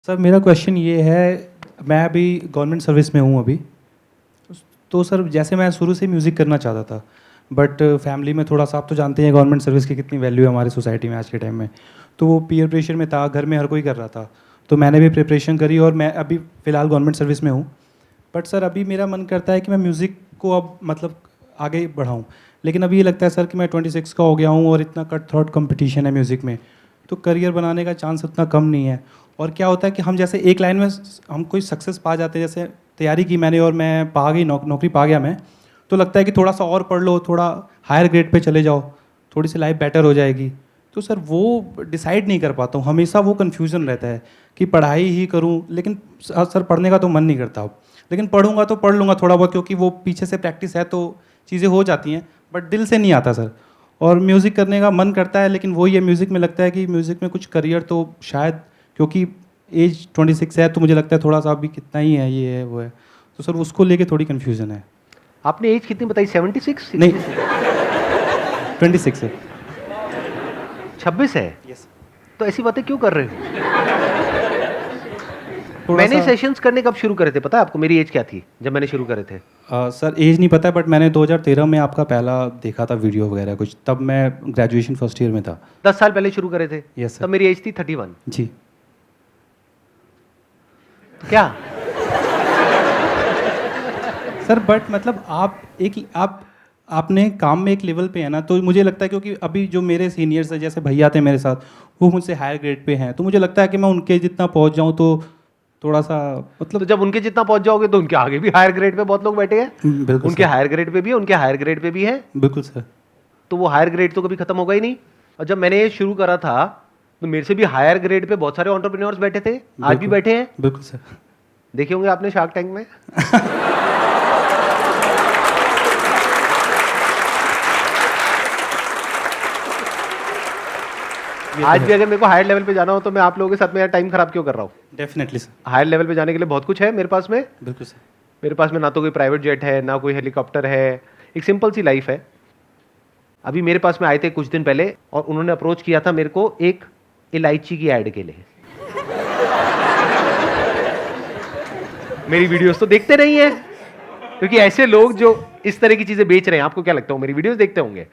Sir मेरा question ये है, मैं अभी गवर्नमेंट सर्विस में हूँ अभी। तो सर जैसे मैं शुरू से म्यूज़िक करना चाहता था, बट फैमिली में थोड़ा सा, आप तो जानते हैं गवर्नमेंट सर्विस की कितनी वैल्यू है हमारी सोसाइटी में आज के टाइम में। तो वो पीयर प्रेशर में था, घर में हर कोई कर रहा था, तो मैंने भी प्रिपरेशन करी और मैं अभी फ़िलहाल गवर्नमेंट सर्विस में हूँ। बट सर अभी मेरा मन करता है कि मैं म्यूज़िक को अब मतलब आगे बढ़ाऊँ, लेकिन अभी ये लगता है सर कि मैं 26 का हो गया हूँ और इतना कट थ्रोट कंपटीशन है म्यूज़िक में, तो करियर बनाने का चांस उतना कम नहीं है। और क्या होता है कि हम जैसे एक लाइन में हम कोई सक्सेस पा जाते हैं, जैसे तैयारी की मैंने और मैं पा गई, नौकरी पा गया मैं, तो लगता है कि थोड़ा सा और पढ़ लो, थोड़ा हायर ग्रेड पे चले जाओ, थोड़ी सी लाइफ बेटर हो जाएगी। तो सर वो डिसाइड नहीं कर पाता हूँ, हमेशा वो कन्फ्यूज़न रहता है कि पढ़ाई ही करूँ, लेकिन सर पढ़ने का तो मन नहीं करता अब। लेकिन पढ़ूंगा तो पढ़ लूँगा थोड़ा बहुत, क्योंकि वो पीछे से प्रैक्टिस है तो चीज़ें हो जाती हैं, बट दिल से नहीं आता सर। और म्यूज़िक करने का मन करता है, लेकिन वही है, म्यूज़िक में लगता है कि म्यूज़िक में कुछ करियर तो शायद, क्योंकि एज 26 है तो मुझे लगता है थोड़ा सा अभी कितना ही है, ये है वो है, तो सर उसको लेके थोड़ी कन्फ्यूज़न है। आपने एज कितनी बताई? 76? नहीं 26 है। 26 है? यस। तो ऐसी बातें क्यों कर रहे हो? थोड़ा मैंने सा सेशंस करने कब शुरू करे थे पता है आपको? मेरी एज क्या थी जब मैंने शुरू करे थे? सर एज नहीं पता है, बट मैंने 2013 में आपका पहला देखा था वीडियो वगैरह कुछ, तब मैं ग्रेजुएशन फर्स्ट ईयर में था। 10 साल पहले शुरू करे थे? Yes sir. तब मेरी एज थी 31। जी। तो क्या? सर बट मतलब आपने काम में एक लेवल पे है ना, तो मुझे लगता है क्योंकि अभी जो मेरे सीनियर्स हैं, जैसे भैया थे मेरे साथ, वो मुझसे हायर ग्रेड पे हैं, तो मुझे लगता है कि मैं उनके जितना पहुंच जाऊं तो थोड़ा सा तो मतलब। जब उनके जितना पहुंच जाओगे तो उनके आगे भी हायर ग्रेड पे बहुत लोग बैठे हैं। बिल्कुल उनके सर। हायर ग्रेड पे भी है, उनके हायर ग्रेड पे भी है। बिल्कुल सर। तो वो हायर ग्रेड तो कभी खत्म होगा ही नहीं। और जब मैंने ये शुरू करा था तो मेरे से भी हायर ग्रेड पे बहुत सारे एंटरप्रेन्योर्स बैठे थे, आज भी बैठे हैं। बिल्कुल सर। देखे होंगे आपने शार्क टैंक में। आज भी अगर मेरे को हायर लेवल पे जाना हो तो मैं आप लोगों के साथ में यार टाइम खराब क्यों कर रहा हूँ? Definitely sir. हायर लेवल पे जाने के लिए बहुत कुछ है मेरे पास में। बिल्कुल सर। मेरे पास में ना तो कोई प्राइवेट जेट है, ना कोई हेलीकॉप्टर है, एक सिंपल सी लाइफ है। अभी मेरे पास में आए थे कुछ दिन पहले और उन्होंने अप्रोच किया था मेरे को एक इलायची की ऐड के लिए। मेरी वीडियोस तो देखते नहीं है, क्योंकि ऐसे लोग जो इस तरह की चीजें बेच रहे हैं, आपको क्या लगता है मेरी वीडियोस देखते होंगे?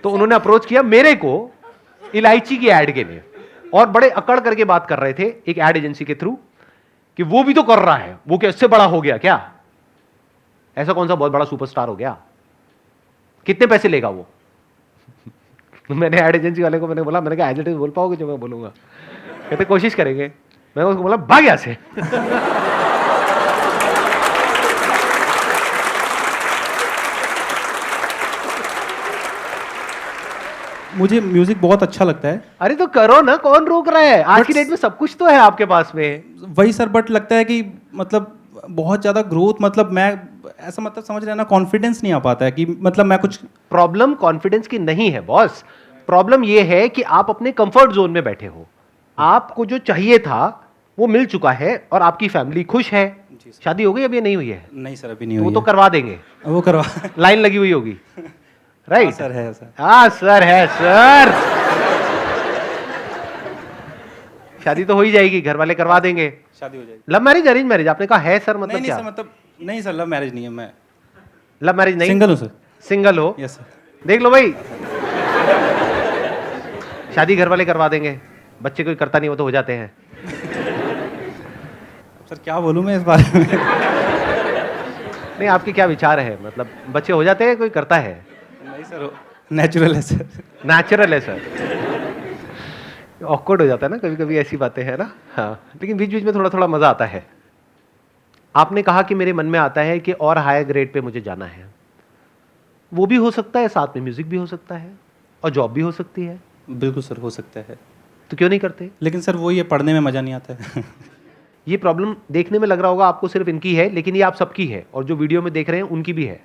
तो उन्होंने अप्रोच किया मेरे को इलायची की ऐड के लिए और बड़े अकड़ करके बात कर रहे थे एक ऐड एजेंसी के थ्रू कि वो भी तो कर रहा है, वो क्या इससे बड़ा हो गया क्या? ऐसा कौन सा बहुत बड़ा सुपरस्टार हो गया? कितने पैसे लेगा वो? मैंने ऐड एजेंसी वाले को मैंने कहा एज इट इज बोल पाओगे जो मैं बोलूंगा? कहते कोशिश करेंगे। मैंने उसको बोला भाग यहाँ से। मुझे म्यूजिक बहुत अच्छा लगता है। अरे तो करो ना, कौन रोक रहा है? आज की डेट में सब कुछ तो है आपके पास में। वही सर, बट लगता है कि मतलब बहुत ज़्यादा ग्रोथ, मतलब मैं ऐसा मतलब समझ रहे हैं ना, कॉन्फिडेंस नहीं आ पाता है कि मतलब मैं कुछ। प्रॉब्लम कॉन्फिडेंस की नहीं है बॉस, प्रॉब्लम यह है कि आप अपने कंफर्ट जोन में बैठे हो। आपको जो चाहिए था वो मिल चुका है और आपकी फैमिली खुश है। शादी हो गई अभी नहीं हुई है? नहीं सर अभी नहीं तो वो हुई तो है। करवा देंगे, वो करवा। लाइन लगी हुई होगी। हाँ राइट सर, है सर। हाँ सर, है सर। शादी तो हो ही जाएगी, घर वाले करवा देंगे। शादी हो जाएगी। Love marriage arrange marriage? आपने कहा है सर, मतलब नहीं नहीं क्या? सर, मतलब नहीं सर, लव मैरिज नहीं है, मैं लव मैरिज नहीं? सिंगल हूँ सर। सिंगल हो? Yes sir. देख लो भाई, शादी घर वाले करवा देंगे, बच्चे कोई करता नहीं वो तो हो जाते हैं। सर क्या बोलूँ मैं इस बारे में। नहीं, आपके क्या विचार है? मतलब बच्चे हो जाते हैं, कोई करता है? नहीं सर, नेचुरल है सर। नेचुरल है सर। ऑकवर्ड हो जाता है ना कभी कभी ऐसी बातें, है ना? हाँ, लेकिन बीच बीच में थोड़ा थोड़ा मजा आता है। आपने कहा कि मेरे मन में आता है कि और हायर ग्रेड पे मुझे जाना है। वो भी हो सकता है, साथ में म्यूजिक भी हो सकता है और जॉब भी हो सकती है। बिल्कुल सर, हो सकता है। तो क्यों नहीं करते? लेकिन सर वही है, पढ़ने में मज़ा नहीं आता है। ये प्रॉब्लम देखने में लग रहा होगा आपको सिर्फ इनकी है, लेकिन ये आप सबकी है और जो वीडियो में देख रहे हैं उनकी भी है,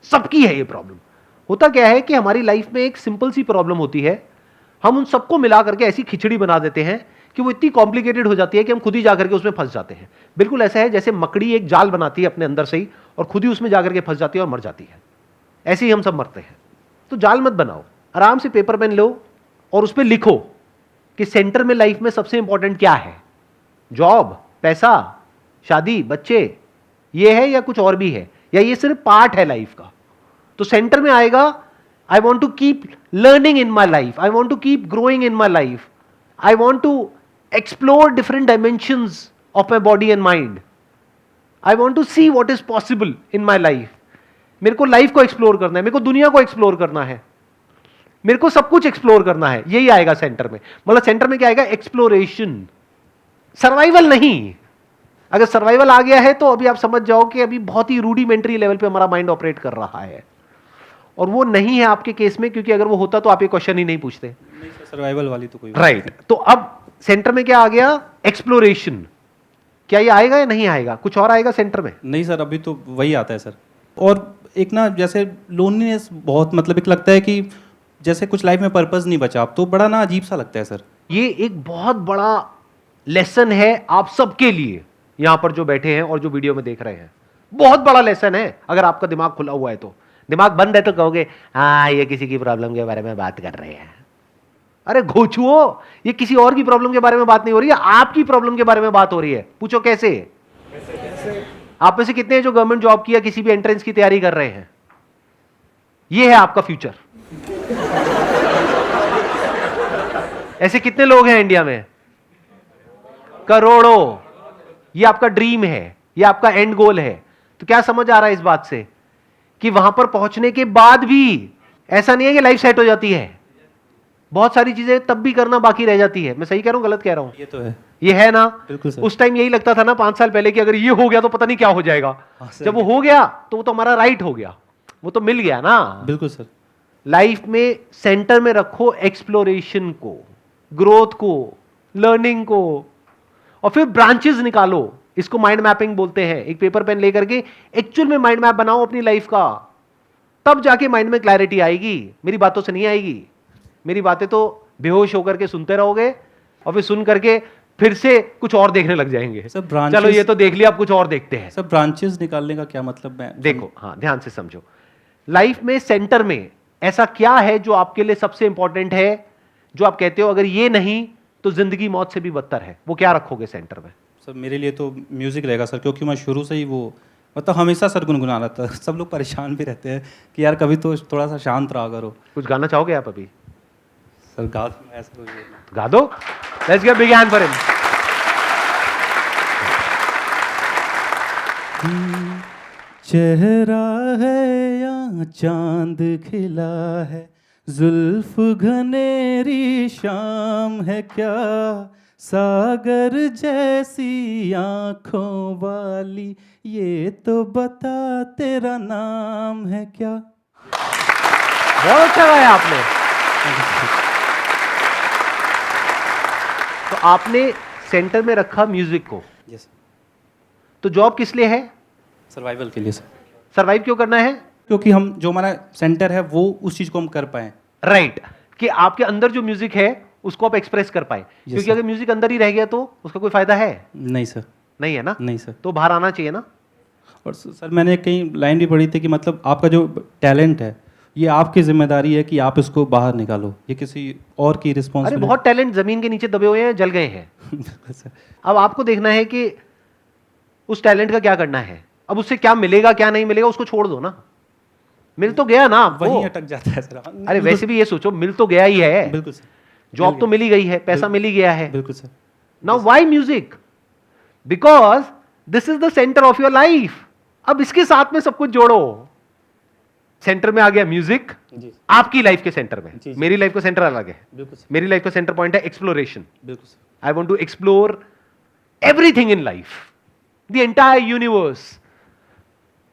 सबकी है ये प्रॉब्लम। होता क्या है कि हमारी लाइफ में एक सिंपल सी प्रॉब्लम होती है, हम उन सबको मिला करके ऐसी खिचड़ी बना देते हैं कि वो इतनी कॉम्प्लिकेटेड हो जाती है कि हम खुद ही जाकर के उसमें फंस जाते हैं। बिल्कुल ऐसा है जैसे मकड़ी एक जाल बनाती है अपने अंदर से ही और खुद ही उसमें जाकर के फंस जाती है और मर जाती है। ऐसे ही हम सब मरते हैं। तो जाल मत बनाओ, आराम से पेपर पेन लो और उस पर लिखो कि सेंटर में लाइफ में सबसे इंपॉर्टेंट क्या है। जॉब, पैसा, शादी, बच्चे, ये है या कुछ और भी है, या ये सिर्फ पार्ट है लाइफ का? तो सेंटर में आएगा I want to keep learning in my life, I want to keep growing in my life, I want to explore different dimensions of my body and mind, I want to see what is possible in my life. मेरे को life को explore करना है, मेरे को दुनिया को explore करना है, मेरे को सब कुछ एक्सप्लोर करना है, यही आएगा सेंटर में। मतलब सेंटर में क्या आएगा? एक्सप्लोरेशन, सर्वाइवल नहीं। अगर सर्वाइवल आ गया है तो अभी आप समझ जाओ कि अभी बहुत ही रूडिमेंट्री लेवल पे हमारा माइंड ऑपरेट कर रहा है, और वो नहीं है आपके केस में, क्योंकि अगर वो होता तो आप ये क्वेश्चन ही नहीं पूछते। सर्वाइवल वाली तो कोई राइट। तो अब सेंटर में क्या आ गया? एक्सप्लोरेशन। क्या ये आएगा या नहीं आएगा? कुछ और आएगा सेंटर में? नहीं सर, अभी तो वही आता है सर। और एक ना जैसे लोनलीनेस बहुत, मतलब एक लगता है कि जैसे कुछ लाइफ में पर्पस नहीं बचा, अब तो बड़ा ना अजीब सा लगता है सर। ये एक बहुत बड़ा लेसन है आप सबके लिए, यहां पर जो बैठे हैं और जो वीडियो में देख रहे हैं। बहुत बड़ा लेसन है। अगर आपका दिमाग खुला हुआ है तो, दिमाग बंद है तो कहोगे हाँ ये किसी की प्रॉब्लम के बारे में बात कर रहे हैं। अरे घोचुओ, ये किसी और की प्रॉब्लम के बारे में बात नहीं हो रही है, आपकी प्रॉब्लम के बारे में बात हो रही है। पूछो कैसे? आप में से कितने हैं जो गवर्नमेंट जॉब की या किसी भी एंट्रेंस की तैयारी कर रहे हैं? ये है आपका फ्यूचर। ऐसे कितने लोग हैं इंडिया में? करोड़ों। ये आपका ड्रीम है, ये आपका एंड गोल है। तो क्या समझ आ रहा है इस बात से कि वहां पर पहुंचने के बाद भी ऐसा नहीं है कि लाइफ सेट हो जाती है, बहुत सारी चीजें तब भी करना बाकी रह जाती है। मैं सही कह रहा हूं, गलत कह रहा हूं? ये तो है। ये है ना? बिल्कुल सर। उस टाइम यही लगता था ना 5 साल पहले कि अगर ये हो गया तो पता नहीं क्या हो जाएगा। जब वो हो गया तो वो तो हमारा राइट हो गया, वो तो मिल गया ना। बिल्कुल सर। लाइफ में सेंटर में रखो एक्सप्लोरेशन को, ग्रोथ को, लर्निंग को, और फिर ब्रांचेस निकालो। इसको माइंड मैपिंग बोलते हैं। एक पेपर पेन लेकर के एक्चुअल में माइंड मैप बनाओ अपनी लाइफ का, तब जाके माइंड में क्लैरिटी आएगी। मेरी बातों से नहीं आएगी। मेरी बातें तो बेहोश होकर के सुनते रहोगे और फिर सुन करके फिर से कुछ और देखने लग जाएंगे। चलो ये तो देख लिया, अब कुछ और देखते हैं। सब ब्रांचेस निकालने का क्या मतलब है? देखो, हाँ ध्यान से समझो। लाइफ में सेंटर में ऐसा क्या है जो आपके लिए सबसे इंपॉर्टेंट है, जो आप कहते हो अगर ये नहीं तो जिंदगी मौत से भी बदतर है? वो क्या रखोगे सेंटर में? सर मेरे लिए तो म्यूजिक रहेगा सर, क्योंकि मैं शुरू से ही वो मतलब हमेशा सर गुनगुना रहा था। सब लोग परेशान भी रहते हैं कि यार कभी तो थोड़ा सा शांत रहा करो। कुछ गाना चाहोगे आप अभी? सर गा दूं ऐसा कुछ? गा दो। Let's give big hand for him. चेहरा है या चांद खिला है, जुल्फ घनेरी शाम है क्या, सागर जैसी आंखों वाली, ये तो बता तेरा नाम है क्या। बहुत अच्छा गाया आपने। तो आपने सेंटर में रखा म्यूजिक को। यस। तो जॉब किस लिए है? सर्वाइवल के लिए सर। सर्वाइव क्यों करना है? क्योंकि हम जो हमारा सेंटर है वो उस चीज को हम कर पाए। राइट। कि आपके अंदर जो म्यूजिक है उसको आप एक्सप्रेस कर पाए। क्योंकि अगर म्यूजिक अंदर ही रह गया तो उसका कोई फायदा है? नहीं सर। नहीं है ना? नहीं सर। तो बाहर आना चाहिए ना। और सर मैंने कहीं लाइन भी पढ़ी थी कि मतलब आपका जो टैलेंट है ये आपकी जिम्मेदारी है कि आप इसको बाहर निकालो, ये किसी और की अरे रिस्पॉन्सिबिलिटी। बहुत टैलेंट जमीन के नीचे दबे हुए हैं, जल गए हैं। सर अब आपको देखना है कि उस टैलेंट का क्या करना है। अब उससे क्या मिलेगा क्या नहीं मिलेगा उसको छोड़ दो ना। मिल तो गया ना आपको। वहीं अटक जाता है सर। अरे वैसे भी ये सोचो, मिल तो गया ही है। बिल्कुल सर। जॉब तो मिल ही गई है, पैसा मिल ही गया है। बिल्कुल sir. Now why music? Because this is the centre of your life. अब इसके साथ में सब कुछ जोड़ो। सेंटर में आ गया म्यूजिक, आपकी लाइफ के सेंटर में। जी। मेरी लाइफ का सेंटर अलग है। बिल्कुल सर। मेरी लाइफ का सेंटर पॉइंट है एक्सप्लोरेशन। बिल्कुल sir. I want to explore everything in life, the entire universe.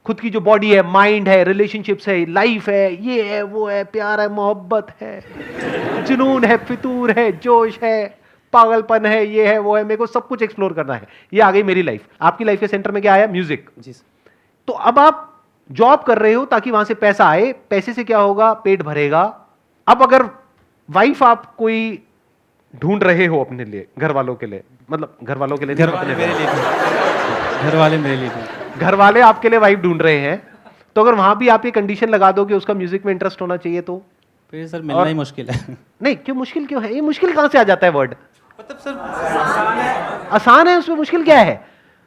खुद की जो बॉडी है, माइंड है, रिलेशनशिप्स है, लाइफ है, ये है, वो है, प्यार है, मोहब्बत है, जुनून है, फितूर है, जोश है, पागलपन है, ये है, वो है। मेरे को सब कुछ एक्सप्लोर करना है। ये आ गई मेरी लाइफ। आपकी लाइफ के सेंटर में क्या आया? म्यूजिक। जी सर। तो अब आप जॉब कर रहे हो ताकि वहां से पैसा आए। पैसे से क्या होगा? पेट भरेगा। अब अगर वाइफ आप कोई ढूंढ रहे हो अपने लिए, घर वालों के लिए, मतलब घर वालों के लिए, घर वाले मेरे लिए भी। घर वाले मेरे लिए भी। घर वाले आपके लिए वाइफ ढूंढ रहे हैं, तो अगर वहां भी आप ये कंडीशन लगा दो कि उसका म्यूजिक में इंटरेस्ट होना चाहिए तो फिर सर मिलना ही मुश्किल है। नहीं, क्यों मुश्किल क्यों है? ये मुश्किल कहां से आ जाता है वर्ड? मतलब सर आसान है, उसमें मुश्किल क्या है?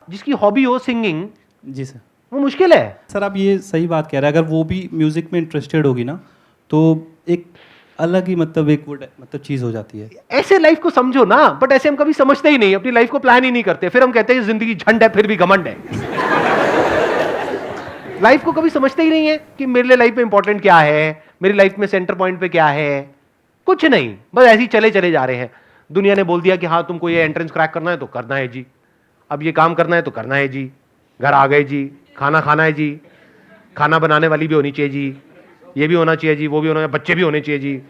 जिसकी हॉबी हो सिंगिंग, जी सर। वो मुश्किल है। सर आप ये सही बात कह रहे हैं, अगर वो भी म्यूज़िक में इंटरेस्टेड होगी ना तो एक अलग ही मतलब एक वो मतलब चीज़ हो जाती है। ऐसे लाइफ को समझो ना, बट ऐसे हम कभी समझते ही नहीं, अपनी लाइफ को प्लान ही नहीं करते, फिर हम कहते हैं जिंदगी झंड है फिर भी घमंड है। लाइफ को कभी समझते ही नहीं है कि मेरे लिए लाइफ में इंपॉर्टेंट क्या है, मेरी लाइफ में सेंटर पॉइंट पे क्या है, कुछ नहीं, बस ऐसे ही चले चले जा रहे हैं। दुनिया ने बोल दिया कि हाँ तुमको ये एंट्रेंस क्रैक करना है तो करना है जी, अब ये काम करना है तो करना है जी, घर आ गए जी, खाना खाना है जी, खाना बनाने वाली भी होनी चाहिए जी, ये भी होना चाहिए जी, वो भी होना चाहिए, बच्चे भी होने चाहिए जी,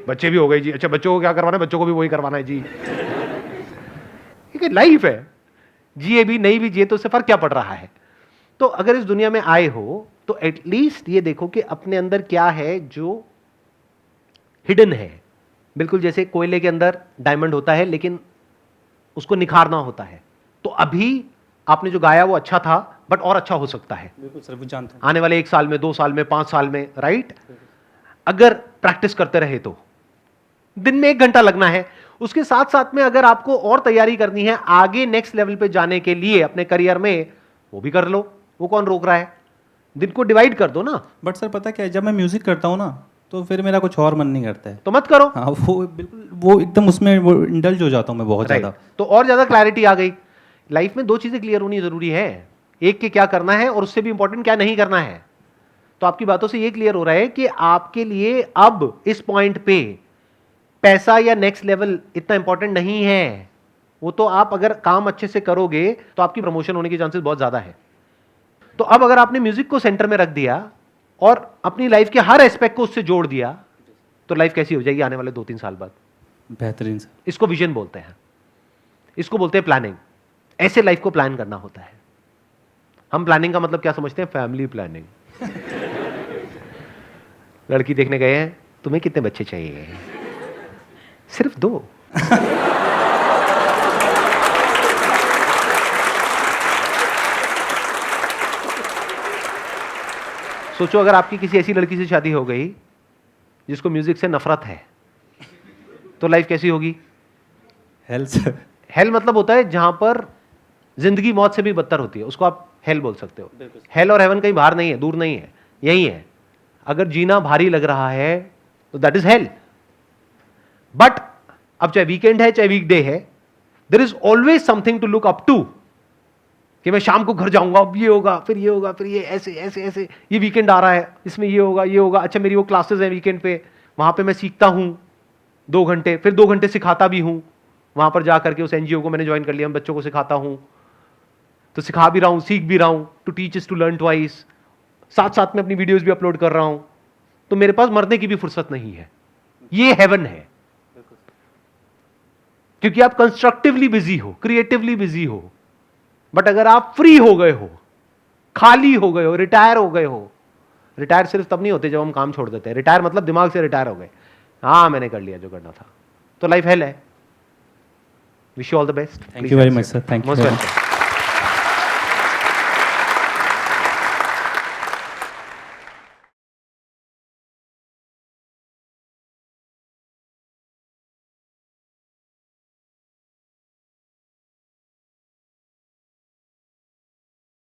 बच्चे भी हो गए जी, अच्छा बच्चों को क्या करवाना है, बच्चों को भी वही करवाना है जी। ठीक है, लाइफ है, जिए भी नहीं भी जिए तो उससे फर्क क्या पड़ रहा है? तो अगर इस दुनिया में आए हो तो एटलीस्ट ये देखो कि अपने अंदर क्या है जो हिडन है। बिल्कुल जैसे कोयले के अंदर डायमंड होता है लेकिन उसको निखारना होता है। तो अभी आपने जो गाया वो अच्छा था, बट और अच्छा हो सकता है। बिल्कुल सर, वो जानते हैं। आने वाले 1 साल में, 2 साल में, 5 साल में, राइट? अगर प्रैक्टिस करते रहे तो दिन में 1 घंटा लगना है। उसके साथ साथ में अगर आपको और तैयारी करनी है आगे नेक्स्ट लेवल पे जाने के लिए अपने करियर में, वो भी कर लो, वो कौन रोक रहा है? दिन को डिवाइड कर दो ना। बट सर पता क्या है, जब मैं म्यूज़िक करता हूँ ना तो फिर मेरा कुछ और मन नहीं करता है। तो मत करो। हाँ, वो बिल्कुल वो एकदम उसमें वो इंडल्ज हो जाता हूँ मैं बहुत Right. ज़्यादा। तो और ज्यादा क्लैरिटी आ गई। लाइफ में 2 चीजें क्लियर होनी जरूरी है, एक के क्या करना है और उससे भी इंपॉर्टेंट क्या नहीं करना है। तो आपकी बातों से ये क्लियर हो रहा है कि आपके लिए अब इस पॉइंट पे पैसा या नेक्स्ट लेवल इतना इंपॉर्टेंट नहीं है। वो तो आप अगर काम अच्छे से करोगे तो आपकी प्रमोशन होने के चांसेस बहुत ज्यादा है। तो अब अगर आपने म्यूजिक को सेंटर में रख दिया और अपनी लाइफ के हर एस्पेक्ट को उससे जोड़ दिया तो लाइफ कैसी हो जाएगी आने वाले 2-3 साल बाद? बेहतरीन सर। इसको विजन बोलते हैं, इसको बोलते हैं प्लानिंग। ऐसे लाइफ को प्लान करना होता है। हम प्लानिंग का मतलब क्या समझते हैं? Family planning. लड़की देखने गए हैं, तुम्हें कितने बच्चे चाहिए? सिर्फ 2। सोचो अगर आपकी किसी ऐसी लड़की से शादी हो गई जिसको म्यूजिक से नफरत है, तो लाइफ कैसी होगी? Health sir. हेल मतलब होता है जहां पर जिंदगी मौत से भी बदतर होती है, उसको आप हेल बोल सकते हो। हेल और हेवन कहीं बाहर नहीं है, दूर नहीं है, यही है। अगर जीना भारी लग रहा है तो दैट इज हेल। बट अब चाहे वीकेंड है चाहे वीकडे है, there is always something to look up to, कि मैं शाम को घर जाऊंगा, अब ये होगा, फिर ये होगा, फिर ये ऐसे ऐसे ऐसे, ये वीकेंड आ रहा है, इसमें ये होगा, ये होगा। अच्छा मेरी वो क्लासेस है वीकेंड पे, वहां पे मैं सीखता हूं 2 घंटे, फिर 2 घंटे सिखाता भी हूं। वहां पर जाकर के उस एनजीओ को मैंने ज्वाइन कर लिया, मैं बच्चों को सिखाता हूं, तो सिखा भी रहा हूं, सीख भी रहा हूं। To teach is to learn twice. साथ साथ में अपनी वीडियोस भी अपलोड कर रहा हूं। तो मेरे पास मरने की भी फुर्सत नहीं है। ये हेवन है, क्योंकि आप कंस्ट्रक्टिवली बिजी हो, क्रिएटिवली बिजी हो। बट अगर आप फ्री हो गए हो, खाली हो गए हो, रिटायर हो गए हो, रिटायर सिर्फ तब नहीं होते जब हम काम छोड़ देते हैं। रिटायर मतलब दिमाग से रिटायर हो गए, हाँ मैंने कर लिया जो करना था, तो लाइफ हेल है। Wish you all the best. Thank you very much sir. Thank you.